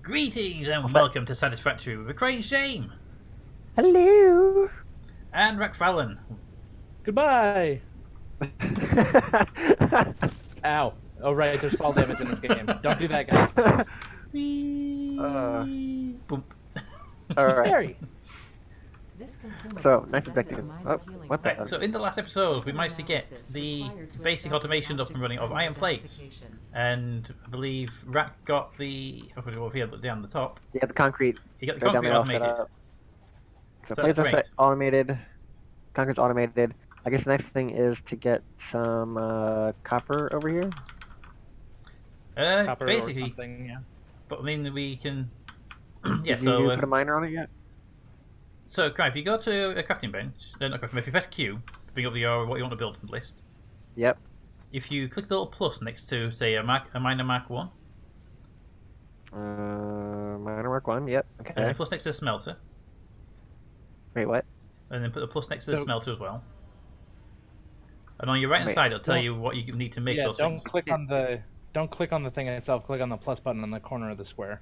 Greetings and welcome to Satisfactory with Crane Shame Hello. and Fallon. Goodbye. Ow. Oh right, there's fall damage in this game. Don't do that, guys. Boom. All right. Harry. So next objective. Oh, what the? Right, so in the last episode, we managed to get the basic automation up and running of iron plates, and I believe Rack got the over here down the top. Yeah, the concrete. He got the right down concrete there all automated. set up. So So plates that's are great. set, automated. Concrete's automated. I guess the next thing is to get some copper over here. Copper or Basically, something, yeah. but I mean we can. Yeah. Did So you put a miner on it yet? So, Craig, if you go to a crafting bench, not crafting, if you press Q, bring up your what you want to build list. Yep. If you click the little plus next to, say, a miner Mark 1, Miner mark 1. Yep. Okay. and then plus next to the smelter, Wait, what? and then put the plus next to the So- smelter as well. And on your right hand Wait, side, it'll tell don't- you what you need to make Yeah, those don't things. click on the thing itself. Click on the plus button in the corner of the square.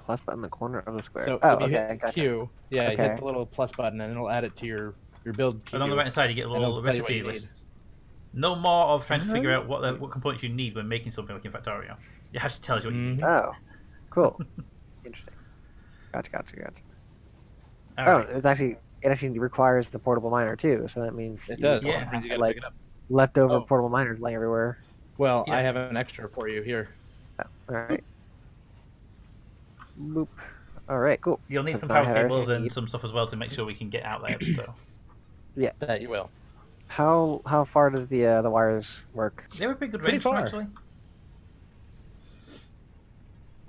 Plus button in the corner of the square. So Oh, if you okay. hit Gotcha. Q, yeah, Okay. hit the little plus button and it'll add it to your build queue. And on the right hand side, you get a And little it'll tell you what recipe you need. list. No more of trying to figure out what Uh-huh. what components you need when making something like in Factorio. It actually tells you what you need. Mhm. Oh, cool. Interesting. Gotcha. All Oh, right. it actually requires the portable miner too. So that means It you does. don't Yeah. That means have you gotta like pick it up. leftover Oh. portable miners laying everywhere. Well, Yeah. I have an extra for you here. Oh, all right. Boop. All right. Cool. You'll need So some now I power have everything cables I and need. some stuff as well to make sure we can get out there. So That you will. How far does the wires work? they were a pretty good Pretty range, from far. actually.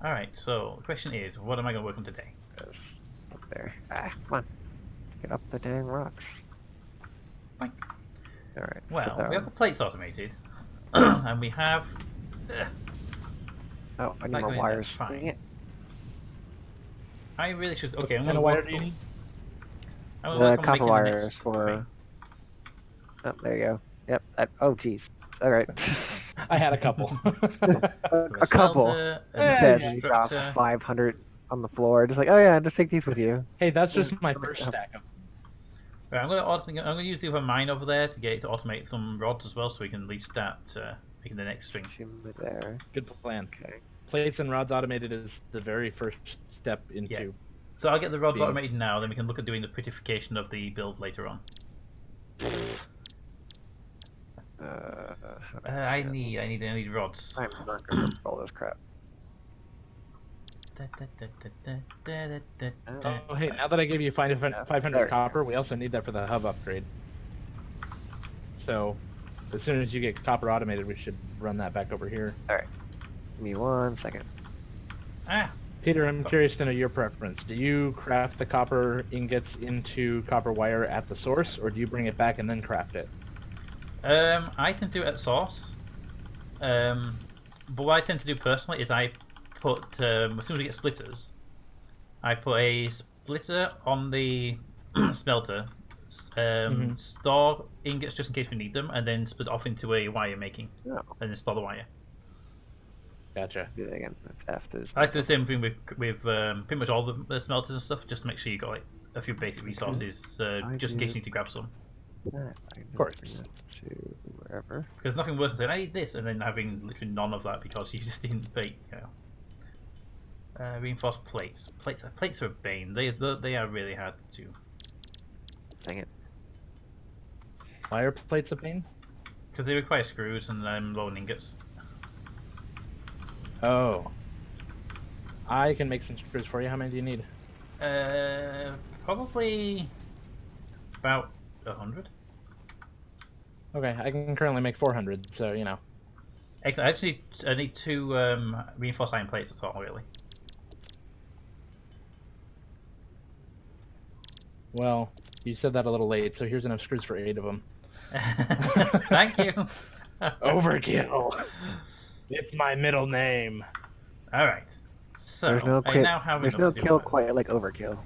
All right. So the question is, what am I going to work on today? Up there. Ah, come on. Get up the dang rocks. Boink. All right. Well, put that we have one. the plates automated, and we have. Oh, I need like more going wires. there, fine. Dang it. I really should. Okay, I'm What going kind to of wire work. do you need? I'm going to The work on copper making the wires next for. thing. Oh, there you go. Yep. Oh, jeez. All right. I had a couple. a couple. Smelter, Instead, and you drop constructor. 500 on the floor. Just like, oh yeah, just take these with you. Hey, that's just my first stack of. Right, I'm going to use the other mine over there to get it to automate some rods as well, so we can at least start making the next string. Shim there. Good plan. Okay. Plates and rods automated is the very first step into. Yeah. So I'll get the rods Being- automated now, then we can look at doing the prettification of the build later on. I need rods. I'm not gonna roll this crap. Oh, hey, now that I gave you 500 There. copper, we also need that for the hub upgrade. So, as soon as you get copper automated, we should run that back over here. All right. Give me 1 second. Ah, Peter, I'm curious to know your preference. Do you craft the copper ingots into copper wire at the source, or do you bring it back and then craft it? I tend to do it at source. But what I tend to do personally is I put, as soon as we get splitters, I put a splitter on the smelter, store ingots just in case we need them, and then split off into a wire making, Oh, and then store the wire. Gotcha. do that again. That's F. I like the same thing with pretty much all the smelters and stuff, just to make sure you got like a few basic resources, just in case you need to grab some. Of course. To wherever. Because nothing worse than saying I need this and then having literally none of that because you just didn't pay. You know. Reinforced plates. Plates are a bane. They are really hard to. Dang it. Wire plates a pain? Because they require screws and loan ingots. Oh. I can make some screws for you. How many do you need? Probably about 100. Okay, I can currently make 400, so, you know. Excellent. I need 2 reinforced iron plates. That's all, really. Well, you said that a little late, so here's enough screws for 8 of them. Thank you. Overkill! It's my middle name. All right. So There's no, I now have there's enough no to do kill with it. quite like overkill.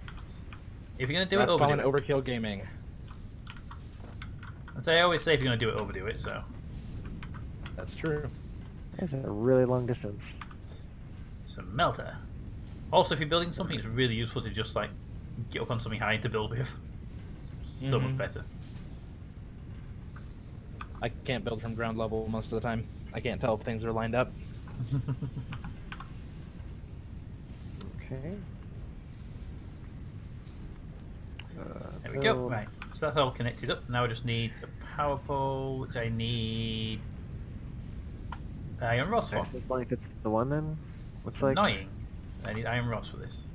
If you're gonna do That's it, overdo calling it. overkill gaming. As I always say, if you're gonna do it, overdo it. So That's true. That's a really long distance. Smelter. Also, if you're building something, it's really useful to just like get up on something high to build with. So much better. I can't build from ground level most of the time. I can't tell if things are lined up. Okay. There we go. Right, so that's all connected up. Now I just need a power pole, which I need iron rods for. Like it's the one then. Looks like. Annoying. I need iron rods for this.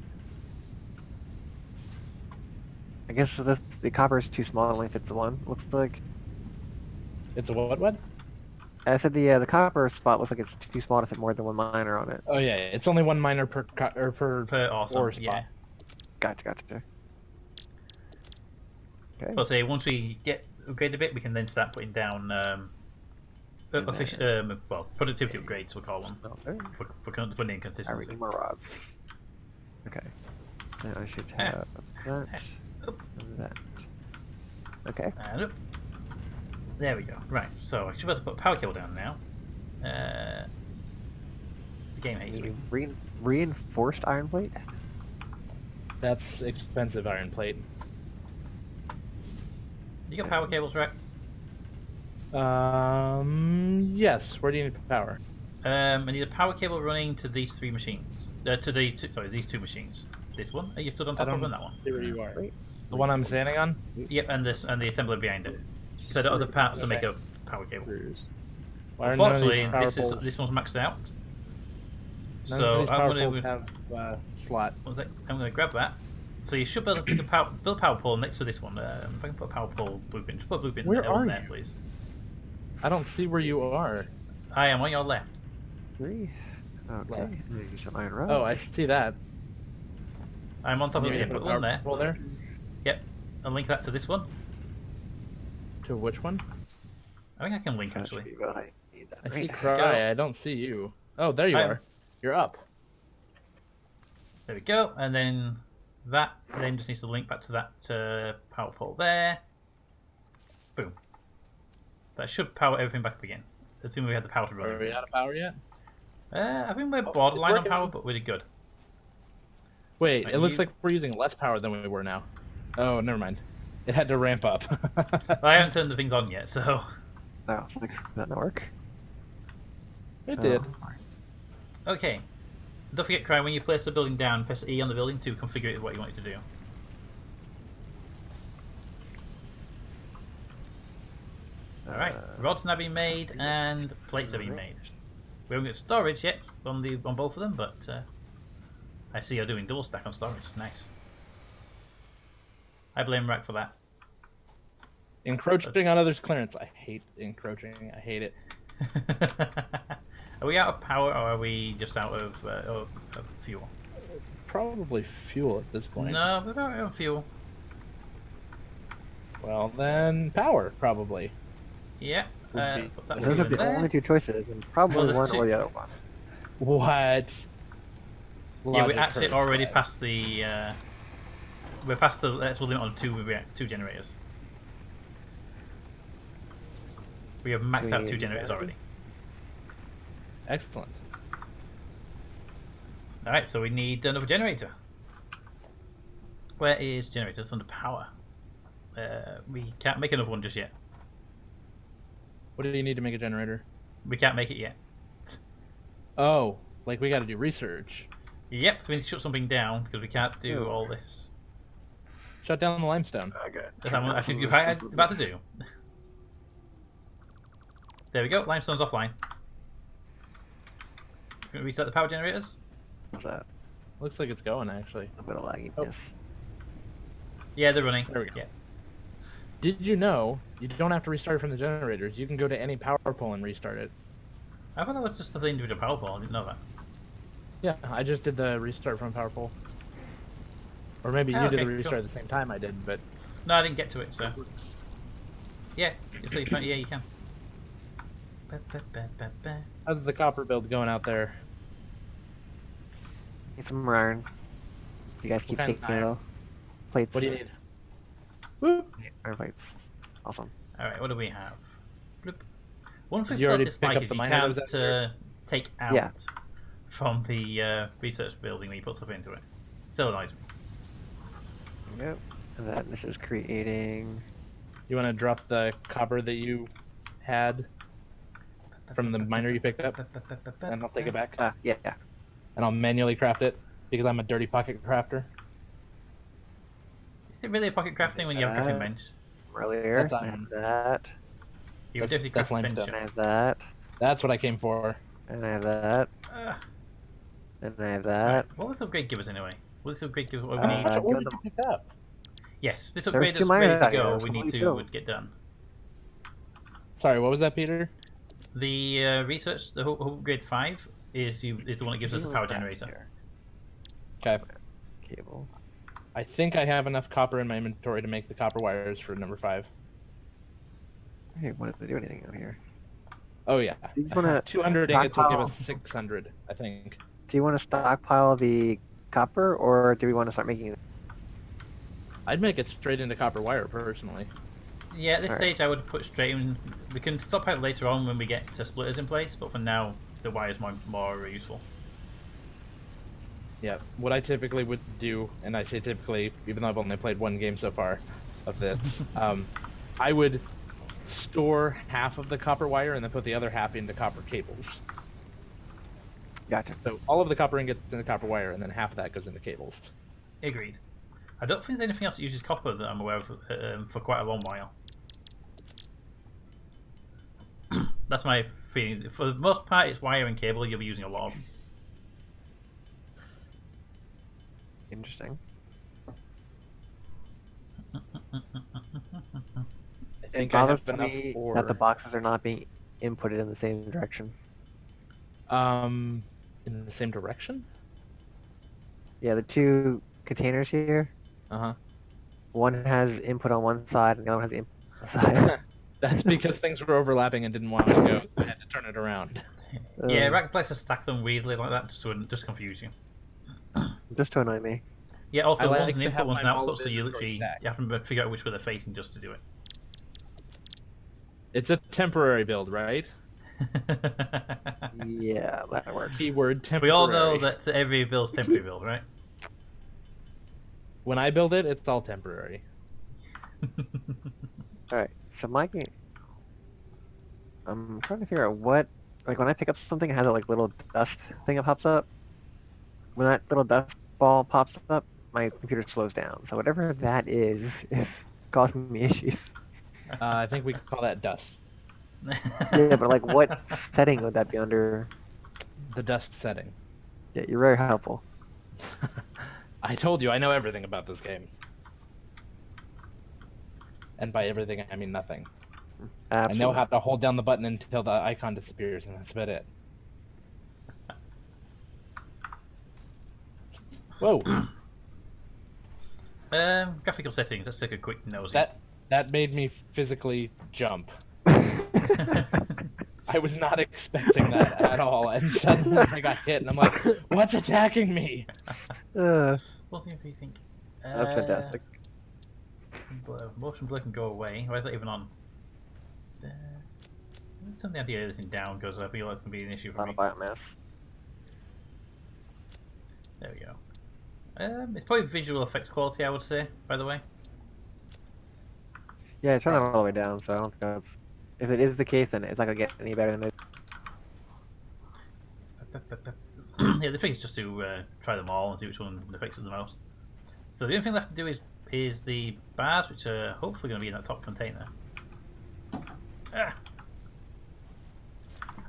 I guess the copper is too small. I don't think it's the one. Looks like. It's a what? I said the copper spot looks like it's too small to fit more than one miner on it. Oh yeah, it's only 1 miner per awesome, ore spot. yeah. Gotcha. Okay. I'll say once we get upgraded a bit, we can then start putting down productivity upgrades, we'll call them, for name I consistency. need more rods. Okay. Now I should have that and that. Okay. And up. There we go. Right, so I should be able to put a power cable down now. The game hates me. Reinforced iron plate? That's expensive iron plate. You got power cables, right? Yes. Where do you need power? I need a power cable running to these three machines. These two machines. This one? Are you stood on top of that one? See where you are. The one I'm standing on? Yep, and the assembler behind it. Because I don't have the parts to make a power cable. Why are none of these Unfortunately, power poles- this one's maxed out. none So of these I'm power going poles to have slot. I'm going to grab that. So you should be able to take a build power pole next to this one. If I can put a power pole blueprint, just put a blueprint Where are on there, you? please. I don't see where you are. I am on your left. 3. Okay. Left. Maybe some iron rods. Oh, I see that. I'm on top of You it. need to Put put a one there. power pole there? Yep. I'll link that to this one. To which one? I think I can link That actually. should be what I need that. I see Right. Cry. I don't see you. Oh, there you I'm- are. You're up. There we go. And then that then just needs to link back to that power pole there. Boom. That should power everything back up again. Assuming we had the power to run. Are we out of power yet? I think we're borderline on working. power, but we're good. Wait, Are it looks you- like we're using less power than we were now. Oh, never mind. It had to ramp up. I haven't turned the things on yet, so. Oh, did that not work? It did. Oh. Okay. Don't forget, Cry, when you place the building down, press E on the building to configure it what you want it to do. Alright, rods now being made and plates are being made. We haven't got storage yet on both of them, but I see you're doing double stack on storage. Nice. I blame Rack for that. Encroaching on others' clearance. I hate encroaching. I hate it. Are we out of power or are we just out of fuel? Probably fuel at this point. No, we're out of fuel. Well, then power, probably. Yeah. Would be- Put that Those fuel are in the there. only two choices, and probably Well, there's one two. or the other one. What? Yeah, we Logic actually hurts. already passed the. We're past the actual limit on two generators. We have maxed out 2 generators already. Excellent. Alright, so we need another generator. Where is generator? It's under power. We can't make another one just yet. What do you need to make a generator? We can't make it yet. Oh, like we got to do research. Yep, so we need to shut something down because we can't do Oh. all this. Shut down the limestone. Okay. That's what I'm actually about to do. There we go, limestone's offline. Can we reset the power generators? What's that? Looks like it's going actually. A bit of lagginess. Oh. Yeah, they're running. There we go. Yeah. Did you know you don't have to restart from the generators? You can go to any power pole and restart it. I thought that was just the individual power pole, I didn't know that. Yeah, I just did the restart from power pole. Or maybe you Oh, did okay, the restart cool. at the same time I did, but No, I didn't get to it, so. Yeah, so you can, yeah, you can. how's the copper build going out there? Need some more iron. You guys keep kind of taking it iron? all. Plates. What do you need? Whoop. Iron plates. Awesome. Alright, what do we have? Bloop. One thing you I already dislike pick is up you the miner can't that was out there? take out Yeah. from the research building when you put stuff into it. Still annoys me. Yep. And that this is creating. You want to drop the copper that you had from the miner you picked up, and I'll take it back. Yeah. And I'll manually craft it because I'm a dirty pocket crafter. Is it really a pocket crafting when you have a crafting bench? Earlier, That's I have that. You have a dirty That's crafting limestone. bench. And I have that. That's what I came for. And I have that. And I have that. Right. What will this upgrade give us anyway? Will this upgrade give us what we need? What give did them- you pick up? Yes, this There's upgrade two that's miners ready to out go, here. we need What do to we do? get done. Sorry, what was that, Peter? The research, the upgrade 5, is the one that gives us the power generator. Okay. Cable. I think I have enough copper in my inventory to make the copper wires for number 5. Hey, what does it do anything out here? Oh yeah. Do you wanna 200 ingots will give us stockpile- 600, I think. Do you want to stockpile the copper, or do we want to start making it? I'd make it straight into copper wire personally. Yeah, at this Alright. stage I would put straight in. We can stop out later on when we get to splitters in place, but for now the wire is more useful. Yeah. What I typically would do, and I say typically, even though I've only played one game so far of this, I would store half of the copper wire and then put the other half into copper cables. Gotcha. So all of the copper ingots in the copper wire, and then half of that goes into cables. Agreed. I don't think there's anything else that uses copper that I'm aware of for quite a long while. That's my feeling. For the most part, it's wire and cable you'll be using a lot of. Interesting. I It think I bothers have enough me for... that the boxes are not being inputted in the same direction. In the same direction? Yeah, the two containers here, Uh-huh. one has input on one side and the other one has input on the other side. That's because things were overlapping and didn't want to go. I had to turn it around. Yeah, Rack likes to stack them weirdly like that just confuse you. Just to annoy me. Yeah, also I like one's an to input, have one's an my output, so molded you or literally stacked. you have to figure out which way they're facing just to do it. It's a temporary build, right? Yeah, that works. Keyword temporary. We all know that every build's temporary build, right? When I build it, it's all temporary. Alright, so my game... I'm trying to figure out what... Like, when I pick up something, it has a like, little dust thing that pops up. When that little dust ball pops up, my computer slows down. So whatever that is causing me issues. I think we could call that dust. Yeah, but like, what setting would that be under? The dust setting. Yeah, you're very helpful. I told you, I know everything about this game. And by everything, I mean nothing. Absolutely. I know how to hold down the button until the icon disappears, and that's about it. Whoa! Graphical settings. Let's take a quick nosy. That made me physically jump. I was not expecting that at all, and suddenly I got hit, and I'm like, what's attacking me? What do you think? That's fantastic. Motion blur can go away. Why is that even on? Turn the idea of this down because I feel that's going to be an issue for Not me. a biomass. There we go. It's probably visual effects quality, I would say, by the way. Yeah, turn that all the way down, so I don't think that's... If it is the case, then it's not gonna get any better than this. Yeah, the thing is just to try them all and see which one affects it the most. So the only thing left to do is the bars, which are hopefully going to be in that top container. Ah.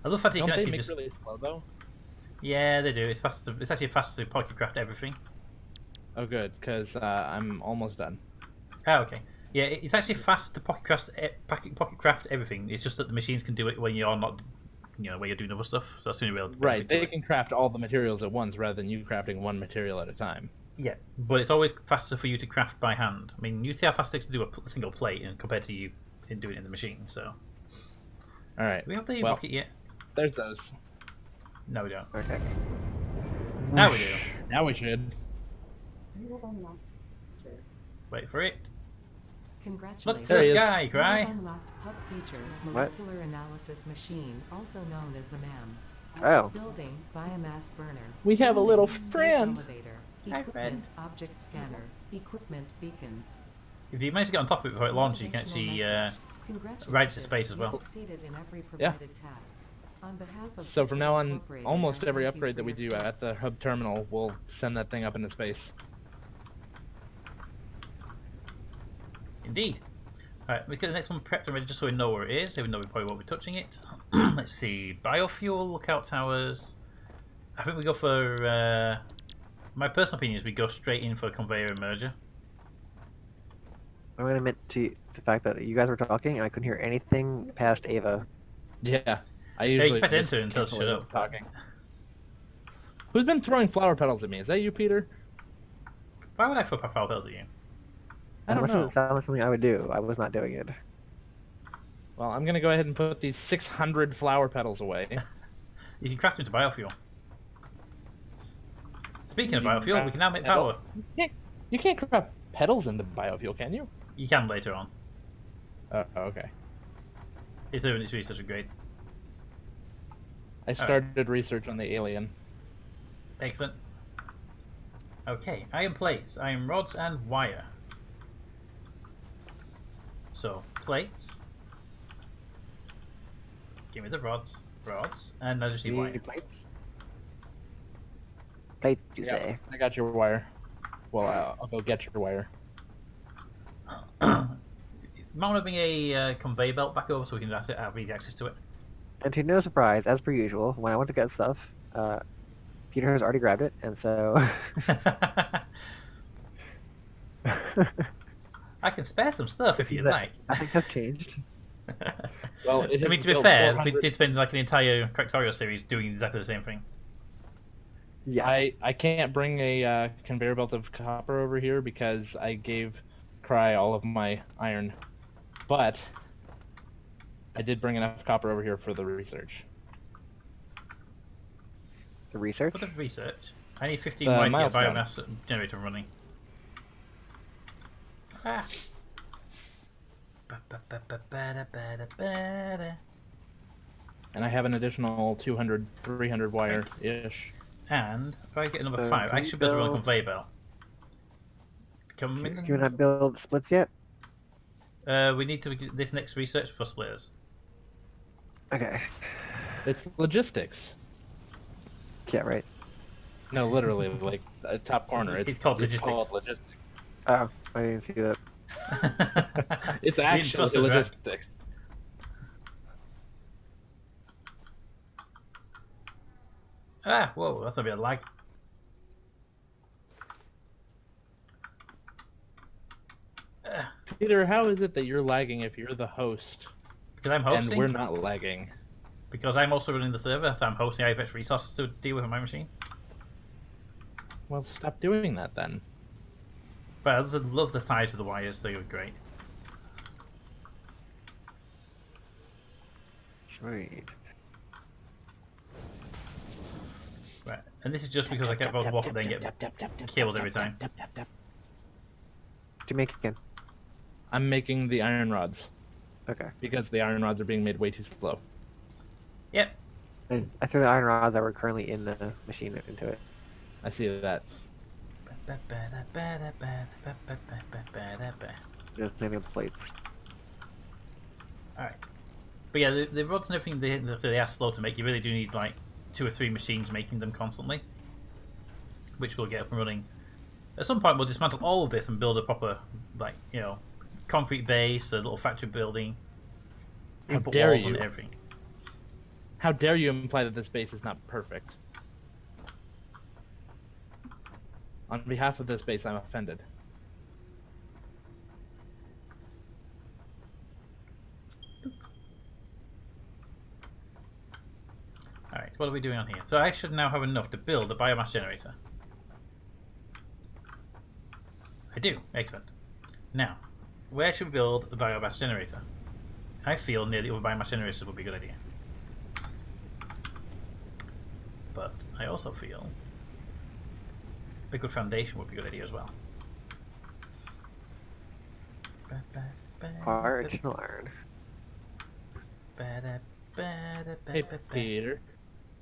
I love the fact that you Don't can they actually make just... really slow, though? Yeah, they do. It's fast. It's actually fast to pocket craft everything. Oh, good, because I'm almost done. Oh, okay. Yeah, it's actually fast to pocket craft everything. It's just that the machines can do it when you're not, when you're doing other stuff. So that's the only real Right, benefit to they it. can craft all the materials at once rather than you crafting one material at a time. Yeah, but it's always faster for you to craft by hand. I mean, you see how fast it takes to do a single plate compared to you in doing it in the machine. So, Alright, do we have the well, rocket yet? there's those. No, we don't. Okay. Now we do. Now we should. Wait for it. Congratulations. Look to There the he is. sky, You cry. have unlocked Hub feature What? molecular analysis machine, also known as the MAM. Oh. Building, biomass burner. We have a little Building, space friend. elevator. Hi, Equipment, friend. object scanner. Equipment beacon. If you manage to get on top of it before it launches, you can actually ride to space as well. You succeeded in every provided task. On behalf of So from now on, Incorporated, almost I every thank you upgrade for that we your do at the hub terminal will send that thing up into space. Indeed. Alright, let's get the next one prepped and ready just so we know where it is, even though we probably won't be touching it. Let's see, biofuel, lookout towers. I think we go for, my personal opinion is we go straight in for conveyor and merger. I'm gonna admit to the fact that you guys were talking and I couldn't hear anything past Ava. Yeah, I You usually press just enter and tell us to cancel shut it up. talking. Who's been throwing flower petals at me? Is that you, Peter? Why would I flip a foul belt at you? I don't That know. doesn't sound like something I would do. I was not doing it. Well, I'm gonna go ahead and put these 600 flower petals away. You can craft them into biofuel. Speaking of You can biofuel, we craft can now make petal- power. You can't craft petals into biofuel, can you? You can later on. Okay. If they're in its research grade. I started research on the alien. Excellent. Okay, iron plates, iron rods, and wire. So, plates. Give me the rods. Rods. And I just need wire. Plates? Plates, you say? I got your wire. Well, I'll go get your wire. Might want to bring a conveyor belt back over so we can have easy access to it. And to no surprise, as per usual, when I went to get stuff, Peter has already grabbed it, and so... I can spare some stuff if you'd like. Nothing has changed. Well, I mean, to be fair, we did spend like an entire Factorio series doing exactly the same thing. Yeah. I can't bring a conveyor belt of copper over here because I gave Cry all of my iron. But I did bring enough copper over here for the research. The research? For the research, I need 15 The wire to get a milestone. biomass generator running. Ah. And I have an additional 200, 300 wire-ish. And if I get another So 5, I can should you be able to run a build- conveyor belt. Come Can in. you not build splits yet? We need to get this next research for splitters. Okay. It's logistics. Yeah, right. No, literally, like, top corner. It's called logistics. logistics. Oh, I didn't see that. It's You didn't actually trust us, right? logistics. Ah, whoa, that's a bit of lag. Peter, how is it that you're lagging if you're the host Because I'm and hosting. we're not lagging? Because I'm also running the server, so I'm hosting IFX resources to deal with on my machine. Well, stop doing that then. But I love the size of the wires, they are great. Sweet. Right, and this is just because I kept both walk and then get kills every time. Jamaican. I'm making the iron rods Okay. because the iron rods are being made way too slow. Yep. And I threw the iron rods that were currently in the machine into it. I see that. Just maybe plates. Alright. But yeah, the rods and everything, they are slow to make. You really do need like 2 or 3 machines making them constantly. Which we'll get up and running. At some point we'll dismantle all of this and build a proper, like, you know, concrete base, a little factory building. How And put dare walls on you. everything. How dare you imply that this base is not perfect? On behalf of this base, I'm offended. Alright, what are we doing on here? So I should now have enough to build a biomass generator. I do, excellent. Now, where should we build a biomass generator? I feel near the other biomass generators would be a good idea. But I also feel a good foundation would be a good idea as well. Original iron. Hey, Peter.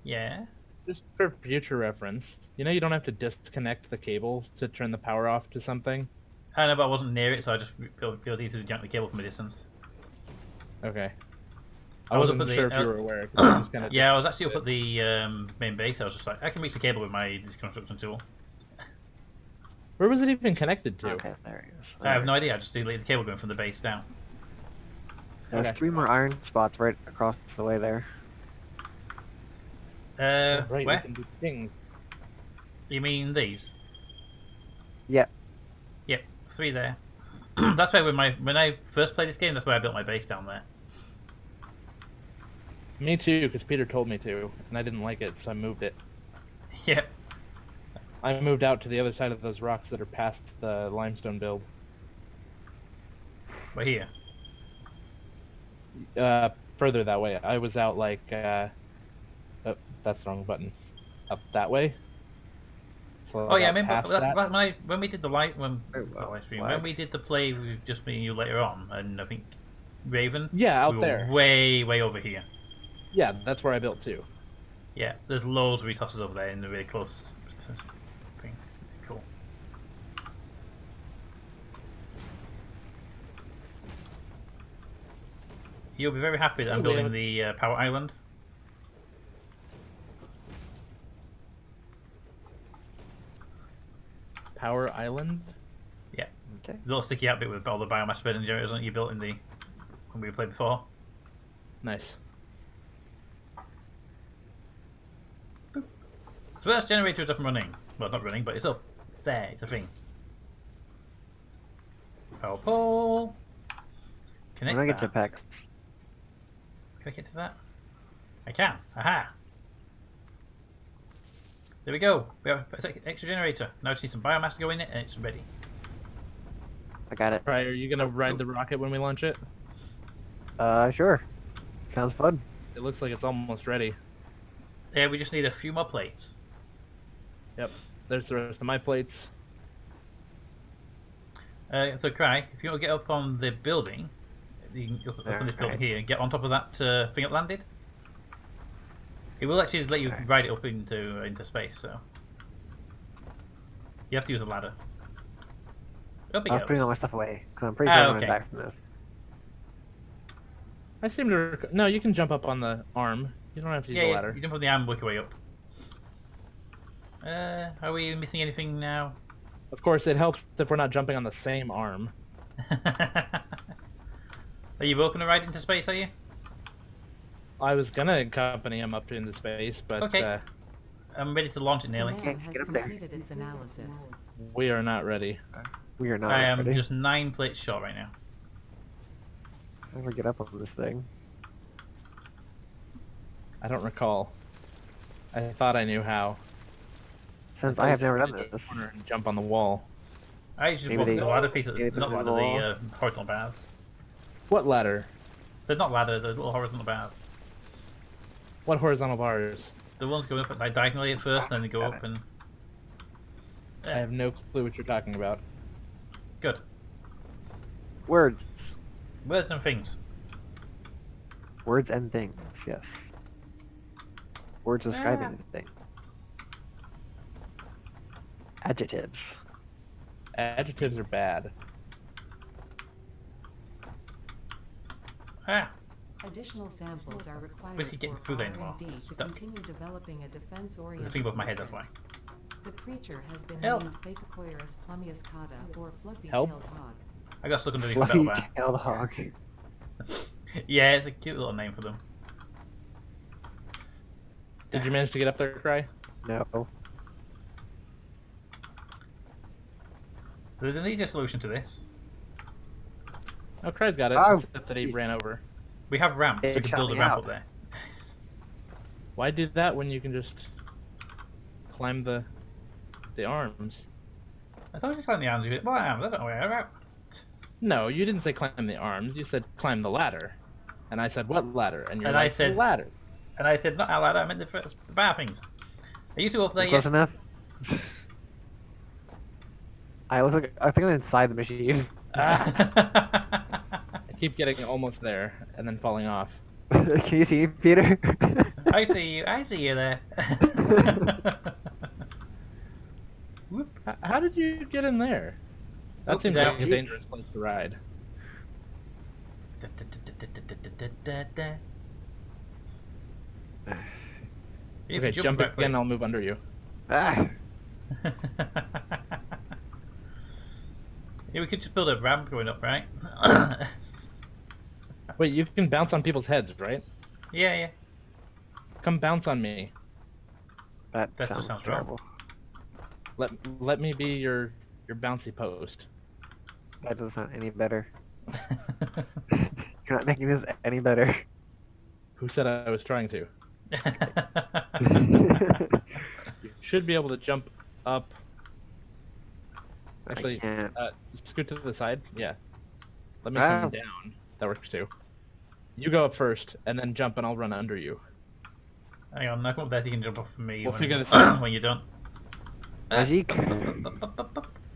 Yeah. Just for future reference, you know you don't have to disconnect the cable to turn the power off to something? I know, but I wasn't near it, so I just feel easy to jump the cable from a distance. Okay. I I was up wasn't at sure the- if you were aware. 'Cause I just kinda Yeah, I was actually up at the main base. I was just like, I can reach the cable with my disconstruction tool. Where was it even connected to? Okay, there he is. I have no idea. I just deleted the cable going from the base down. There's Okay. 3 more iron spots right across the way there. Right, we Where? can do things. You mean these? Yep. Yep, 3 there. That's where when I first played this game, that's where I built my base down there. Me too, because Peter told me to, and I didn't like it, so I moved it. Yep. I moved out to the other side of those rocks that are past the limestone build. We're here. Further that way. I was out like, oh, that's the wrong button. Up that way. So Oh yeah, I about remember past that. when we did the live Oh, live stream, what? when we did the play with just me and you later on, and I think Raven. Yeah, out we were there. way over here. Yeah, that's where I built too. Yeah, there's loads of retosses over there in the really close thing. It's cool. You'll be very happy that I'm Oh, building yeah. the power island. Power Island? Yeah, Okay. the little sticky out bit with all the biomass burning generators that you built in the when we played before. Nice. First generator is up and running. Well, not running, but it's up. It's there. It's a thing. Power pole. Connect When I get that. jetpacks. Can I get to that? I can. Aha! There we go. We have an extra generator. Now I just need some biomass to go in it, and it's ready. I got it. Right, are you gonna ride the rocket when we launch it? Sure. Sounds fun. It looks like it's almost ready. Yeah, we just need a few more plates. Yep. There's the rest of my plates. So, Cry, if you want to get up on the building, you can go up on this building Alright. here and get on top of that thing that landed. It will actually let you Alright. ride it up into space, so you have to use a ladder. Up it I was putting all goes. my stuff away because I'm pretty sure I'm okay. going back from this. I seem to no, you can jump up on the arm. You don't have to use Yeah, a yeah, ladder. you jump on the arm, work your way up. Are we missing anything now? Of course, it helps if we're not jumping on the same arm. Are you both going to ride into space, are you? I was gonna accompany him up into space, but Okay. I'm ready to launch it nearly. Command has Get up there. completed its analysis. we are not ready. We are not I am ready. just 9 plates short right now. How do I get up on this thing? I don't recall. I thought I knew how. Since I have never done this. Corner and jump on the wall. I just Maybe walked they- the ladder piece, maybe not they ladder, wall. the horizontal bars. What ladder? They're not ladder, they're little horizontal bars. What horizontal bars? The ones going up like diagonally at first, and then they go Got up it. and... I have no clue what you're talking about. Good. Words. Words and things. Words and things, yes. Words describing the thing. Adjectives. Adjectives are bad. Ah! Additional samples are required Where's he getting for food anymore? R&D to Stuck. continue developing a There's defense-oriented a thing above my head, that's weapon. why. The creature has been Help. named Phacocoirus plumiuscata, or fluffy-tailed Help. hog. I got stuck underneath the metal bar. Tailed hog. Yeah, it's a cute little name for them. Did you manage to get up there, Cry? No. There's an easier solution to this. Oh, Cry's got it, Oh. except that he ran over. We have ramps, so It we can shot build a me ramp out. up there. Why do that when you can just climb the arms? I thought you climbed the arms. What arms? I don't know where they're at. No, you didn't say climb the arms. You said climb the ladder. And I said, what ladder? And you're And I like, said- the ladder. And I said, not our ladder, I meant the bar things. Are you two up there Close yet? enough? I think I'm inside the machine. I keep getting almost there and then falling off. Can you see, Peter? I see you. I see you there. Whoop. How did you get in there? That seems like a dangerous place to ride. Okay, jump again, I'll move under you. Ah. Yeah, we could just build a ramp going up, right? Wait, you can bounce on people's heads, right? Yeah, yeah. Come bounce on me. That just sounds wrong. terrible. Let me be your bouncy post. That doesn't sound any better. You're not making this any better. Who said I was trying to? You should be able to jump up. Actually, I can't. scoot to the side. Yeah. Let me come down. That works too. You go up first, and then jump, and I'll run under you. Hang on, I can't bet you can jump off of me We'll figure this when you're done. Magic.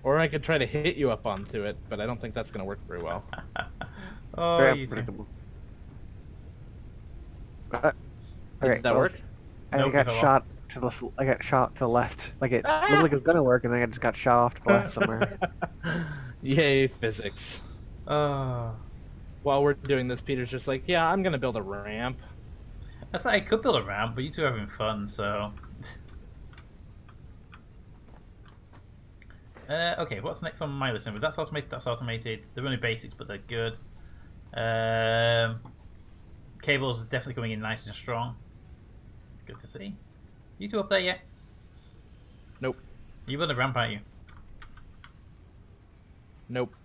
Or I could try to hit you up onto it, but I don't think that's going to work very well. Oh, Very you two. unpredictable. Did Okay, that work? Nope, I it got fell shot to the. I got shot to the left. Like it looked like it was gonna work, and then I just got shot off to the left somewhere. Yay, physics. Oh. While we're doing this, Peter's just like, yeah, I'm going to build a ramp. I thought I could build a ramp, but you two are having fun, so... okay, what's next on my list? That's automated, that's automated. They're only basics, but they're good. Cables are definitely coming in nice and strong. It's good to see. You two up there yet? Nope. You built a ramp, aren't you? Nope.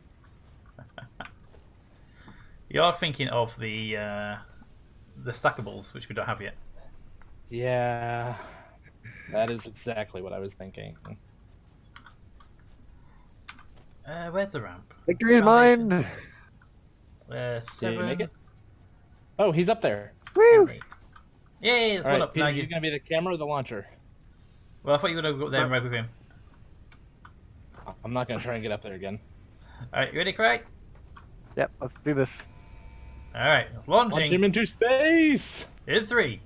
You're thinking of the stackables, which we don't have yet. Yeah, that is exactly what I was thinking. Where's the ramp? Victory is mine. Did 7. you make it? Oh, he's up there. Woo! Yay, there's All one right, up. Peter, Now he's you... going to be the camera or the launcher? Well, I thought you were going to go up there and ride with him. I'm not going to try and get up there again. Alright, you ready, Craig? Yep, let's do this. Alright, Launch launching him into space! in 3,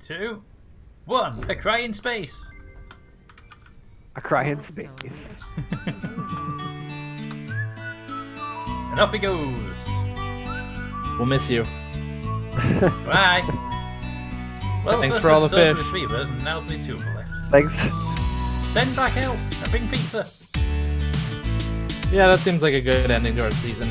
2, 1. A cry in space. A cry in space. And off he goes. We'll miss you. Bye. Well, Thanks first for all the episode fish. with 3 of us, and now there's only 2 of them left. Thanks. Send back help. I bring pizza. Yeah, that seems like a good ending to our season.